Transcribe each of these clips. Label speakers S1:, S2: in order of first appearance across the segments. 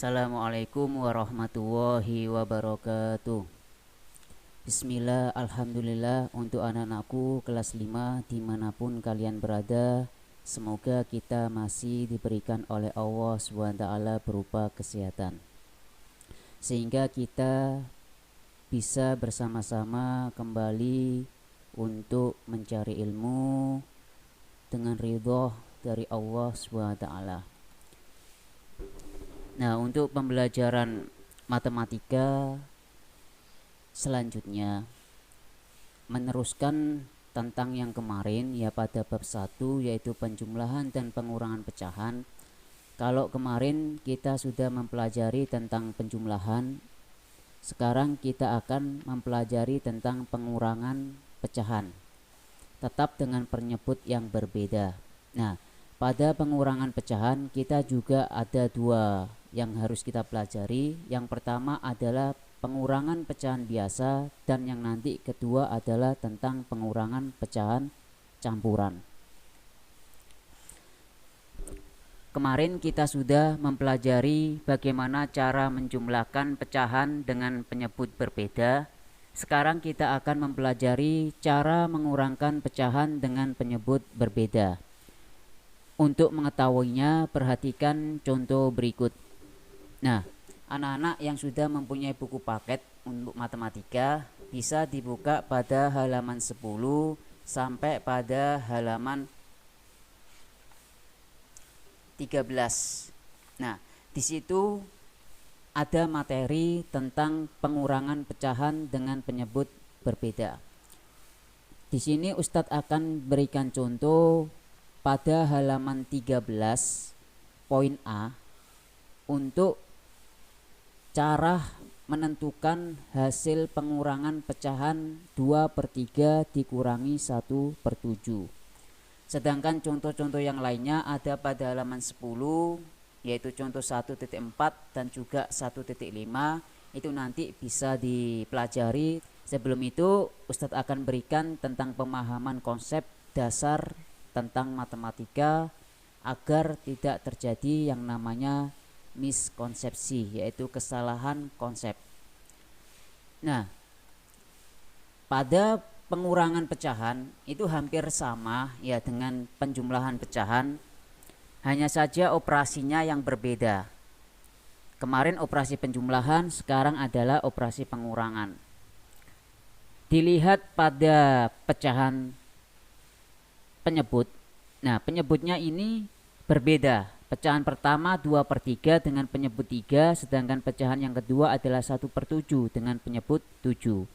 S1: Assalamualaikum warahmatullahi wabarakatuh. Bismillah, alhamdulillah. Untuk anak-anakku kelas 5 dimanapun kalian berada, semoga kita masih diberikan oleh Allah SWT berupa kesehatan, sehingga kita bisa bersama-sama kembali untuk mencari ilmu dengan ridho dari Allah SWT. Nah, untuk pembelajaran matematika selanjutnya meneruskan tentang yang kemarin, ya pada bab 1 yaitu penjumlahan dan pengurangan pecahan. Kalau kemarin kita sudah mempelajari tentang penjumlahan, sekarang kita akan mempelajari tentang pengurangan pecahan, tetap dengan penyebut yang berbeda. Nah, pada pengurangan pecahan kita juga ada dua yang harus kita pelajari. Yang pertama adalah pengurangan pecahan biasa, dan yang nanti kedua adalah tentang pengurangan pecahan campuran. Kemarin kita sudah mempelajari bagaimana cara menjumlahkan pecahan dengan penyebut berbeda. Sekarang kita akan mempelajari cara mengurangkan pecahan dengan penyebut berbeda. Untuk mengetahuinya, perhatikan contoh berikut. Nah, anak-anak yang sudah mempunyai buku paket untuk matematika bisa dibuka pada halaman 10 sampai pada halaman 13. Nah, di situ ada materi tentang pengurangan pecahan dengan penyebut berbeda. Di sini Ustadz akan berikan contoh pada halaman 13 poin A untuk cara menentukan hasil pengurangan pecahan 2/3 dikurangi 1/7. Sedangkan contoh-contoh yang lainnya ada pada halaman 10, yaitu contoh 1.4 dan juga 1.5. Itu nanti bisa dipelajari. Sebelum itu Ustadz akan berikan tentang pemahaman konsep dasar tentang matematika agar tidak terjadi yang namanya miskonsepsi, yaitu kesalahan konsep. Nah, pada pengurangan pecahan itu hampir sama ya dengan penjumlahan pecahan, hanya saja operasinya yang berbeda. Kemarin operasi penjumlahan, sekarang adalah operasi pengurangan. Dilihat pada pecahan penyebut. Nah, penyebutnya ini berbeda. Pecahan pertama 2/3 dengan penyebut 3, sedangkan pecahan yang kedua adalah 1/7 dengan penyebut 7.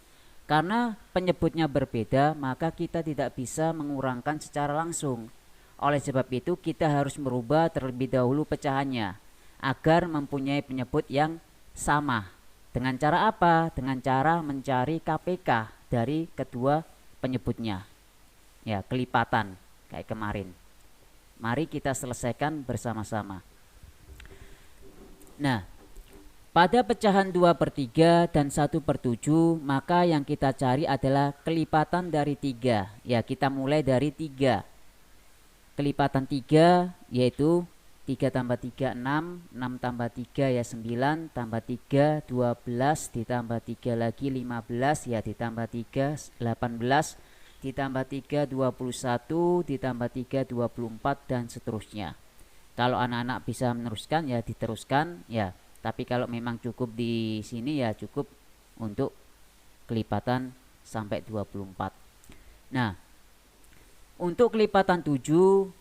S1: Karena penyebutnya berbeda, maka kita tidak bisa mengurangkan secara langsung. Oleh sebab itu kita harus merubah terlebih dahulu pecahannya agar mempunyai penyebut yang sama. Dengan cara apa? Dengan cara mencari KPK dari kedua penyebutnya. Ya, kelipatan kayak kemarin. Mari kita selesaikan bersama-sama. Nah, pada pecahan 2/3 dan 1/7, maka yang kita cari adalah kelipatan dari 3. Ya, kita mulai dari 3. Kelipatan 3 yaitu 3 tambah 3 6, 6 tambah 3 ya 9, tambah 3 12, ditambah 3 lagi 15, ya ditambah 3 18, ditambah 3 21, ditambah 3 24, dan seterusnya. Kalau anak-anak bisa meneruskan ya diteruskan ya, tapi kalau memang cukup di sini ya cukup untuk kelipatan sampai 24. Nah, untuk kelipatan 7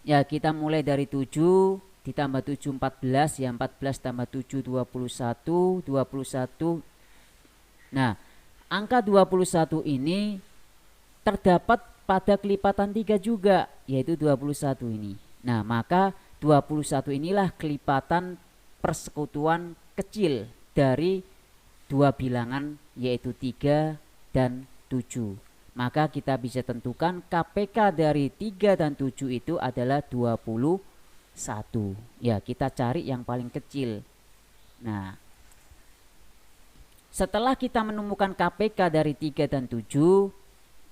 S1: ya kita mulai dari 7, ditambah 7 14, ya 14 tambah 7 21, 21. Nah, angka 21 ini terdapat pada kelipatan 3 juga, yaitu 21 ini. Nah, maka 21 inilah kelipatan persekutuan kecil dari dua bilangan, yaitu 3 dan 7. Maka kita bisa tentukan KPK dari 3 dan 7 itu adalah 21. Ya, kita cari yang paling kecil. Nah, setelah kita menemukan KPK dari 3 dan 7,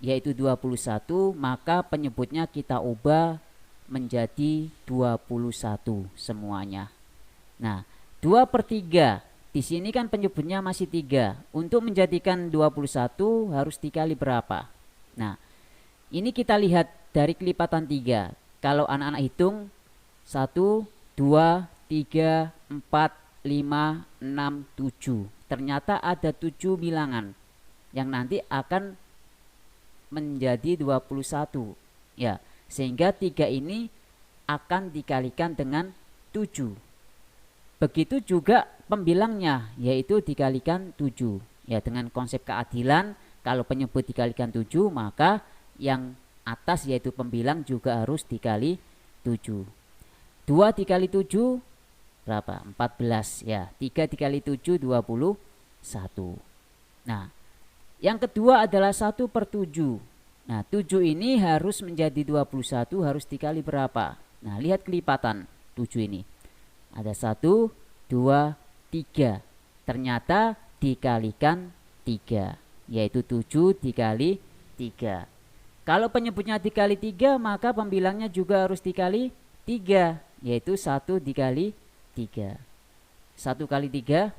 S1: yaitu 21, maka penyebutnya kita ubah menjadi 21 semuanya. Nah, 2/3. Di sini kan penyebutnya masih 3. Untuk menjadikan 21 harus dikali berapa? Nah, ini kita lihat dari kelipatan 3. Kalau anak-anak hitung 1, 2, 3, 4, 5, 6, 7. Ternyata ada 7 bilangan yang nanti akan menjadi 21. Ya, sehingga 3 ini akan dikalikan dengan 7. Begitu juga pembilangnya, yaitu dikalikan 7. Ya, dengan konsep keadilan, kalau penyebut dikalikan 7, maka yang atas yaitu pembilang juga harus dikali 7. 2 dikali 7 berapa? 14 ya. 3 dikali 7 21. Nah, yang kedua adalah 1/7. Nah, 7 ini harus menjadi 21 harus dikali berapa? Nah, lihat kelipatan 7 ini. Ada 1, 2, 3. Ternyata dikalikan 3, yaitu 7 dikali 3. Kalau penyebutnya dikali 3, maka pembilangnya juga harus dikali 3, yaitu 1 dikali 3. 1 kali 3,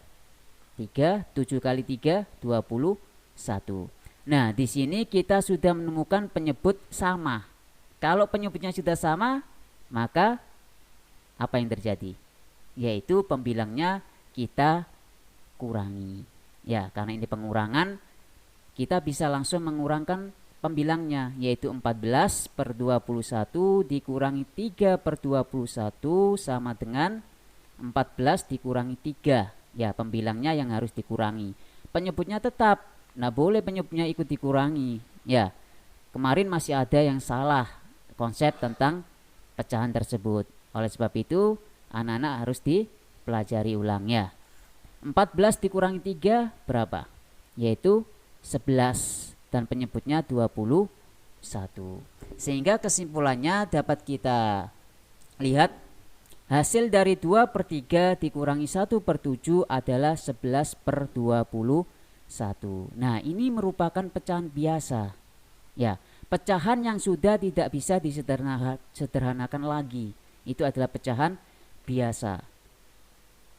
S1: 3, 7 kali 3, 21. Nah, di sini kita sudah menemukan penyebut sama. Kalau penyebutnya sudah sama, maka apa yang terjadi? Yaitu pembilangnya kita kurangi. Ya, karena ini pengurangan, kita bisa langsung mengurangkan pembilangnya, yaitu 14/21 dikurangi 3/21 sama dengan 14 dikurangi 3. Ya, pembilangnya yang harus dikurangi. Penyebutnya tetap, nah boleh penyebutnya ikut dikurangi. Ya, kemarin masih ada yang salah konsep tentang pecahan tersebut. Oleh sebab itu, anak-anak harus dipelajari ulang ya. 14 dikurangi 3 berapa? Yaitu 11 dan penyebutnya 21. Sehingga kesimpulannya dapat kita lihat hasil dari 2/3 dikurangi 1/7 adalah 11/21. Nah, ini merupakan pecahan biasa. Ya, pecahan yang sudah tidak bisa disederhanakan lagi. Itu adalah pecahan biasa.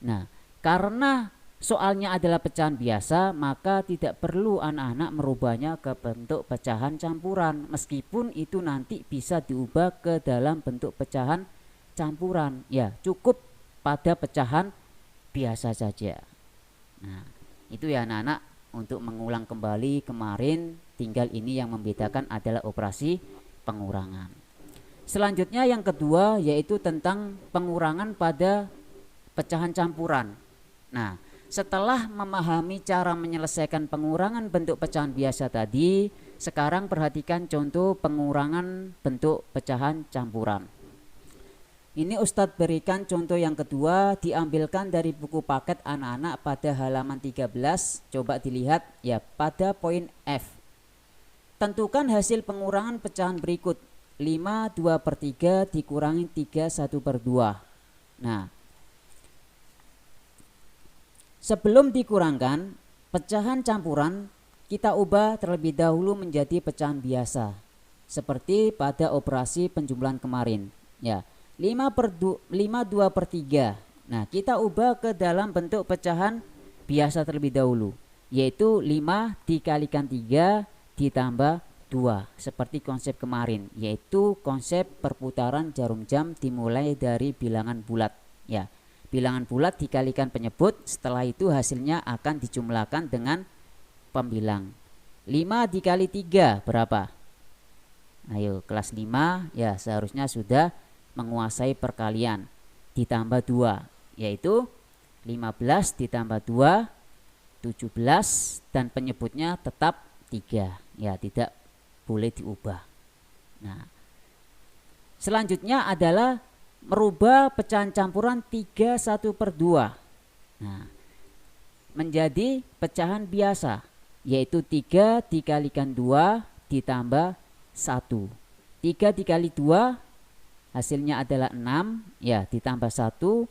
S1: Nah, karena soalnya adalah pecahan biasa, maka tidak perlu anak-anak merubahnya ke bentuk pecahan campuran, meskipun itu nanti bisa diubah ke dalam bentuk pecahan campuran. Ya, cukup pada pecahan biasa saja. Nah, itu ya anak-anak, untuk mengulang kembali kemarin, tinggal ini yang membedakan adalah operasi pengurangan. Selanjutnya yang kedua yaitu tentang pengurangan pada pecahan campuran. Nah, setelah memahami cara menyelesaikan pengurangan bentuk pecahan biasa tadi, sekarang perhatikan contoh pengurangan bentuk pecahan campuran. Ini Ustadz berikan contoh yang kedua, diambilkan dari buku paket anak-anak pada halaman 13. Coba dilihat ya pada poin F. Tentukan hasil pengurangan pecahan berikut. 5 2/3 dikurangi 3 1/2. Nah, sebelum dikurangkan pecahan campuran, kita ubah terlebih dahulu menjadi pecahan biasa, seperti pada operasi penjumlahan kemarin. Ya, 5 2/3. Nah, kita ubah ke dalam bentuk pecahan biasa terlebih dahulu, yaitu 5 dikalikan 3 ditambah 2, seperti konsep kemarin, yaitu konsep perputaran jarum jam dimulai dari bilangan bulat. Ya, bilangan bulat dikalikan penyebut, setelah itu hasilnya akan dijumlahkan dengan pembilang. 5 dikali 3 berapa? Ayo, kelas 5 ya seharusnya sudah menguasai perkalian. Ditambah 2, yaitu 15 ditambah 2 17, dan penyebutnya tetap 3. Ya, tidak boleh diubah. Nah, selanjutnya adalah merubah pecahan campuran 3 1/2. Nah, menjadi pecahan biasa, yaitu 3 dikalikan 2 ditambah 1. 3 dikali 2 hasilnya adalah 6, ya, ditambah 1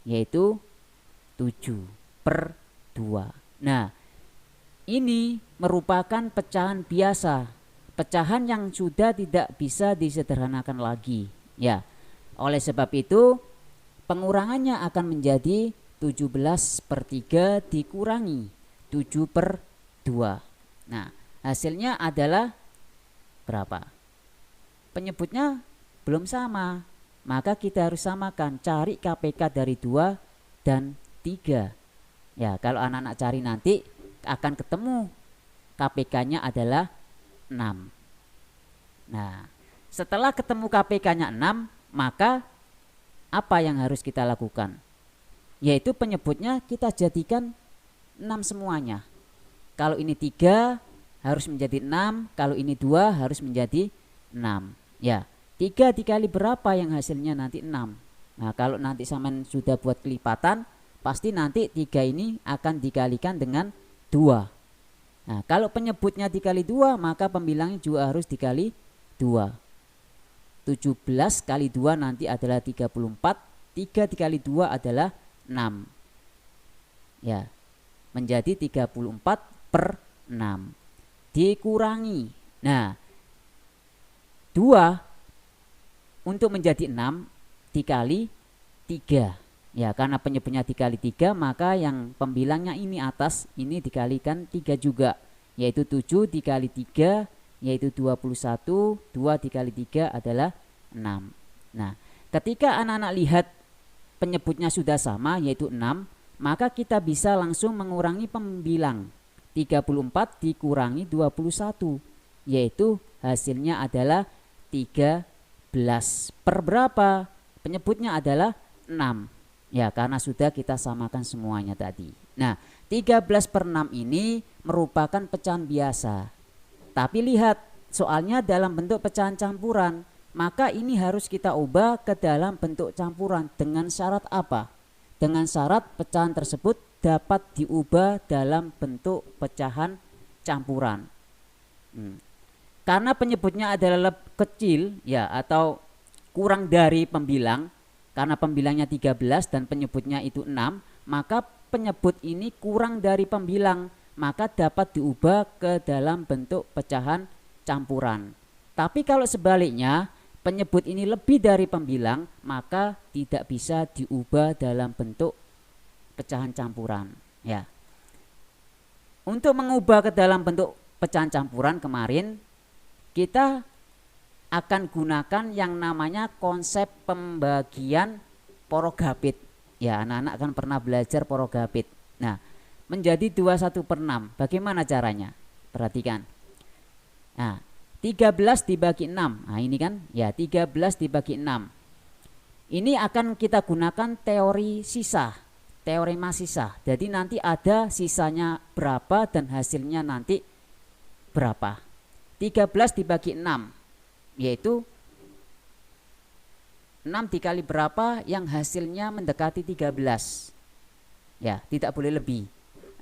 S1: yaitu 7/2. Nah, ini merupakan pecahan biasa, pecahan yang sudah tidak bisa disederhanakan lagi. Ya, oleh sebab itu pengurangannya akan menjadi 17/3 dikurangi 7/2. Nah, hasilnya adalah berapa? Penyebutnya belum sama, maka kita harus samakan, cari KPK dari 2 dan 3. Ya, kalau anak-anak cari nanti akan ketemu KPK-nya adalah 6. Nah, setelah ketemu KPK-nya 6, maka apa yang harus kita lakukan? Yaitu penyebutnya kita jadikan 6 semuanya. Kalau ini 3 harus menjadi 6, kalau ini 2 harus menjadi 6. Ya, 3 dikali berapa yang hasilnya nanti 6. Nah, kalau nanti sampean sudah buat kelipatan, pasti nanti 3 ini akan dikalikan dengan 2. Nah, kalau penyebutnya dikali 2, maka pembilangnya juga harus dikali 2. 17 kali 2 nanti adalah 34. 3 dikali 2 adalah 6. Ya, menjadi 34/6 dikurangi. Nah, 2 untuk menjadi 6 dikali 3. Ya, karena penyebutnya dikali 3, maka yang pembilangnya ini atas ini dikalikan 3 juga, yaitu 7 dikali 3 yaitu 21. 2 dikali 3 adalah 6. Nah, ketika anak-anak lihat penyebutnya sudah sama yaitu 6, maka kita bisa langsung mengurangi pembilang. 34 dikurangi 21, yaitu hasilnya adalah 13 per berapa? Penyebutnya adalah 6. Ya, karena sudah kita samakan semuanya tadi. Nah, 13/6 ini merupakan pecahan biasa. Tapi lihat, soalnya dalam bentuk pecahan campuran, maka ini harus kita ubah ke dalam bentuk campuran dengan syarat apa? Dengan syarat pecahan tersebut dapat diubah dalam bentuk pecahan campuran. Karena penyebutnya adalah kecil ya, atau kurang dari pembilang, karena pembilangnya 13 dan penyebutnya itu 6, maka penyebut ini kurang dari pembilang, maka dapat diubah ke dalam bentuk pecahan campuran. Tapi kalau sebaliknya penyebut ini lebih dari pembilang, maka tidak bisa diubah dalam bentuk pecahan campuran. Ya, untuk mengubah ke dalam bentuk pecahan campuran kemarin kita akan gunakan yang namanya konsep pembagian porogabit. Ya, anak-anak kan pernah belajar porogabit. Nah, menjadi 21/6. Bagaimana caranya? Perhatikan. Nah, 13 dibagi 6. Nah, ini kan ya 13 dibagi 6. Ini akan kita gunakan teori sisa, teorema sisa. Jadi nanti ada sisanya berapa dan hasilnya nanti berapa. 13 dibagi 6 yaitu 6 dikali berapa yang hasilnya mendekati 13. Ya, tidak boleh lebih.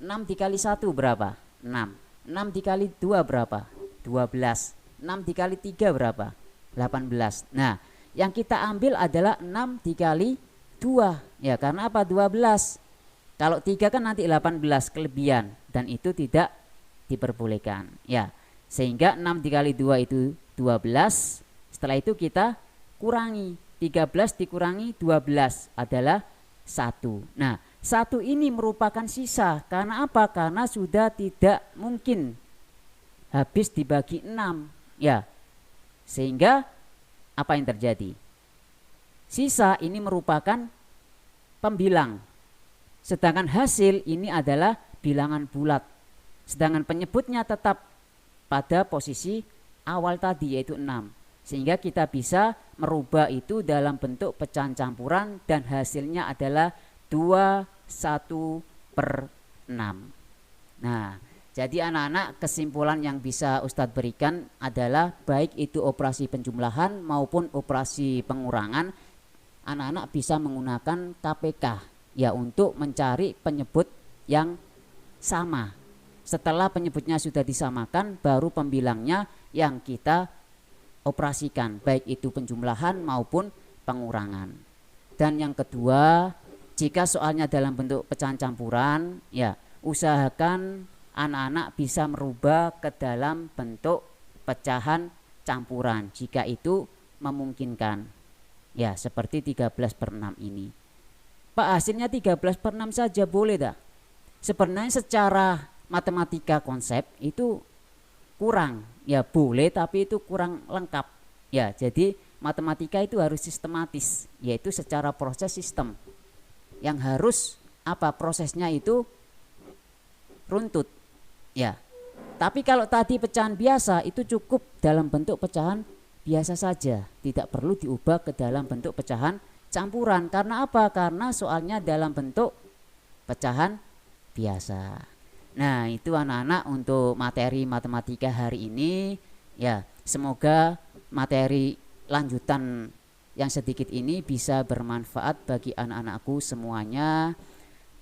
S1: 6 dikali 1 berapa? 6. 6 dikali 2 berapa? 12. 6 dikali 3 berapa? 18. Nah, yang kita ambil adalah 6 dikali 2. Ya, karena apa? 12. Kalau 3 kan nanti 18 kelebihan dan itu tidak diperbolehkan. Ya, sehingga 6 dikali 2 itu 12. Setelah itu kita kurangi. 13 dikurangi 12 adalah 1. Nah, 1 ini merupakan sisa. Karena apa? Karena sudah tidak mungkin habis dibagi 6. Ya, sehingga apa yang terjadi? Sisa ini merupakan pembilang. Sedangkan hasil ini adalah bilangan bulat. Sedangkan penyebutnya tetap pada posisi awal tadi yaitu 6. Sehingga kita bisa merubah itu dalam bentuk pecahan campuran dan hasilnya adalah 21/6. Nah, jadi anak-anak kesimpulan yang bisa Ustadz berikan adalah baik itu operasi penjumlahan maupun operasi pengurangan, anak-anak bisa menggunakan KPK ya untuk mencari penyebut yang sama. Setelah penyebutnya sudah disamakan, baru pembilangnya yang kita operasikan, baik itu penjumlahan maupun pengurangan. Dan yang kedua, jika soalnya dalam bentuk pecahan campuran, ya usahakan anak-anak bisa merubah ke dalam bentuk pecahan campuran jika itu memungkinkan. Ya, seperti 13/6 ini. Pak hasilnya 13/6 saja boleh dah. Sebenarnya secara matematika konsep itu kurang, ya boleh tapi itu kurang lengkap. Ya, jadi matematika itu harus sistematis, yaitu secara proses sistem. Yang harus apa prosesnya itu runtut. Ya. Tapi kalau tadi pecahan biasa itu cukup dalam bentuk pecahan biasa saja, tidak perlu diubah ke dalam bentuk pecahan campuran. Karena apa? Karena soalnya dalam bentuk pecahan biasa. Nah, itu anak-anak untuk materi matematika hari ini. Ya, semoga materi lanjutan yang sedikit ini bisa bermanfaat bagi anak-anakku semuanya.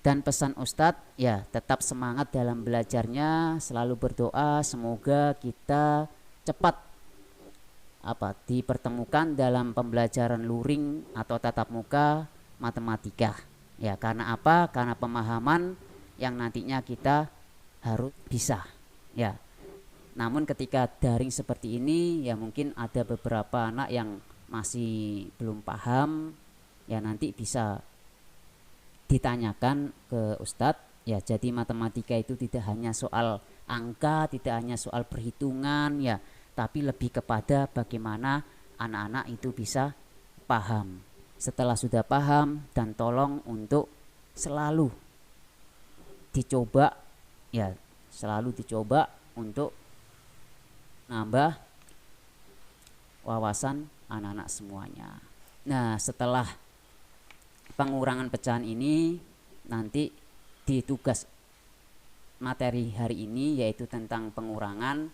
S1: Dan pesan Ustadz, ya tetap semangat dalam belajarnya, selalu berdoa semoga kita cepat dipertemukan dalam pembelajaran luring atau tatap muka matematika. Ya, karena apa? Karena pemahaman yang nantinya kita harus bisa. Ya. Namun ketika daring seperti ini, ya mungkin ada beberapa anak yang masih belum paham, ya nanti bisa ditanyakan ke Ustadz. Ya, jadi matematika itu tidak hanya soal angka, tidak hanya soal perhitungan, ya, tapi lebih kepada bagaimana anak-anak itu bisa paham. Setelah sudah paham, dan tolong untuk selalu dicoba, ya, selalu dicoba untuk nambah wawasan anak-anak semuanya. Nah, setelah pengurangan pecahan ini nanti di tugas materi hari ini yaitu tentang pengurangan,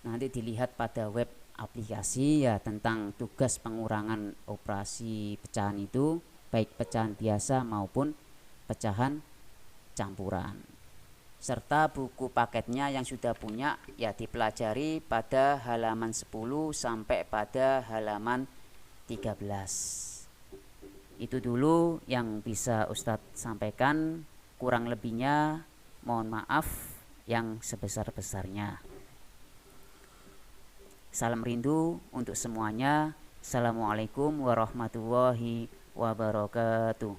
S1: nanti dilihat pada web aplikasi ya tentang tugas pengurangan operasi pecahan itu, baik pecahan biasa maupun pecahan campuran. Serta buku paketnya yang sudah punya ya dipelajari pada halaman 10 sampai pada halaman 13. Itu dulu yang bisa Ustadz sampaikan, kurang lebihnya mohon maaf yang sebesar-besarnya. Salam rindu untuk semuanya. Assalamualaikum warahmatullahi wabarakatuh.